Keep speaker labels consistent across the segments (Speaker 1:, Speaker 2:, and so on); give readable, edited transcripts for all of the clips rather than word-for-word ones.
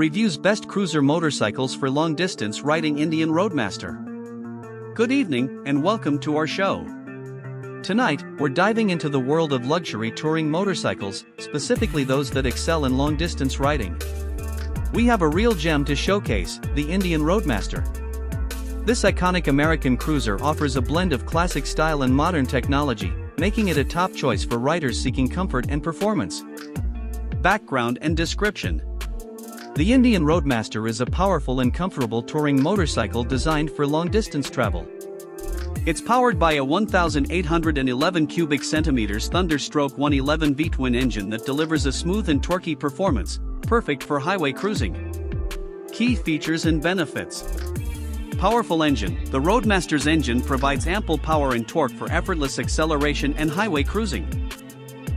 Speaker 1: reviews best cruiser motorcycles for long-distance riding. Indian Roadmaster. Good evening, and welcome to our show. Tonight, we're diving into the world of luxury touring motorcycles, specifically those that excel in long-distance riding. We have a real gem to showcase, the Indian Roadmaster. This iconic American cruiser offers a blend of classic style and modern technology, making it a top choice for riders seeking comfort and performance. Background and description. The Indian Roadmaster is a powerful and comfortable touring motorcycle designed for long-distance travel. It's powered by a 1,811 cubic centimeters Thunderstroke 111 V-twin engine that delivers a smooth and torquey performance, perfect for highway cruising. Key features and benefits. Powerful engine. The Roadmaster's engine provides ample power and torque for effortless acceleration and highway cruising.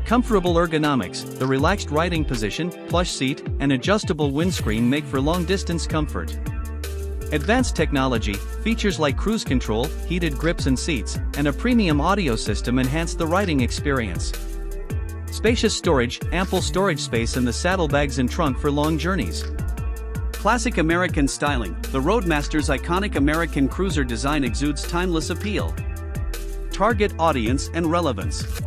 Speaker 1: Comfortable ergonomics. The relaxed riding position, plush seat, and adjustable windscreen make for long-distance comfort. Advanced technology. Features like cruise control, heated grips and seats, and a premium audio system enhance the riding experience. Spacious storage. Ample storage space in the saddlebags and trunk for long journeys. Classic American styling. The Roadmaster's iconic American cruiser design exudes timeless appeal. Target audience and relevance.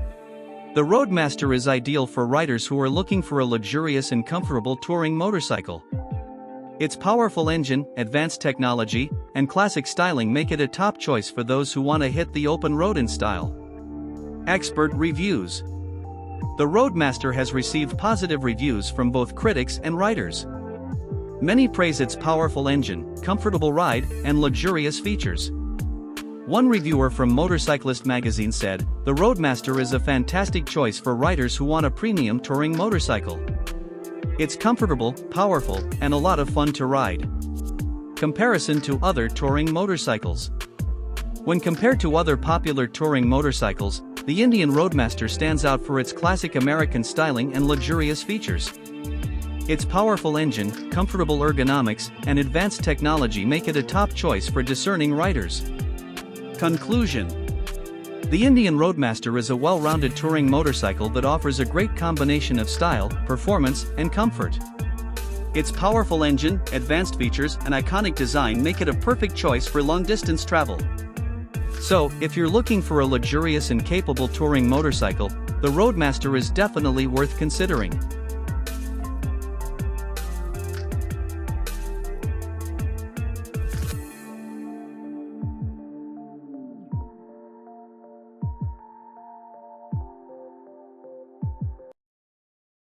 Speaker 1: The Roadmaster is ideal for riders who are looking for a luxurious and comfortable touring motorcycle. Its powerful engine, advanced technology, and classic styling make it a top choice for those who want to hit the open road in style. Expert reviews. The Roadmaster has received positive reviews from both critics and riders. Many praise its powerful engine, comfortable ride, and luxurious features. One reviewer from Motorcyclist magazine said, "The Roadmaster is a fantastic choice for riders who want a premium touring motorcycle. It's comfortable, powerful, and a lot of fun to ride." Comparison to other touring motorcycles. When compared to other popular touring motorcycles, the Indian Roadmaster stands out for its classic American styling and luxurious features. Its powerful engine, comfortable ergonomics, and advanced technology make it a top choice for discerning riders. Conclusion. The Indian Roadmaster is a well-rounded touring motorcycle that offers a great combination of style, performance, and comfort. Its powerful engine, advanced features, and iconic design make it a perfect choice for long-distance travel. So, if you're looking for a luxurious and capable touring motorcycle, the Roadmaster is definitely worth considering.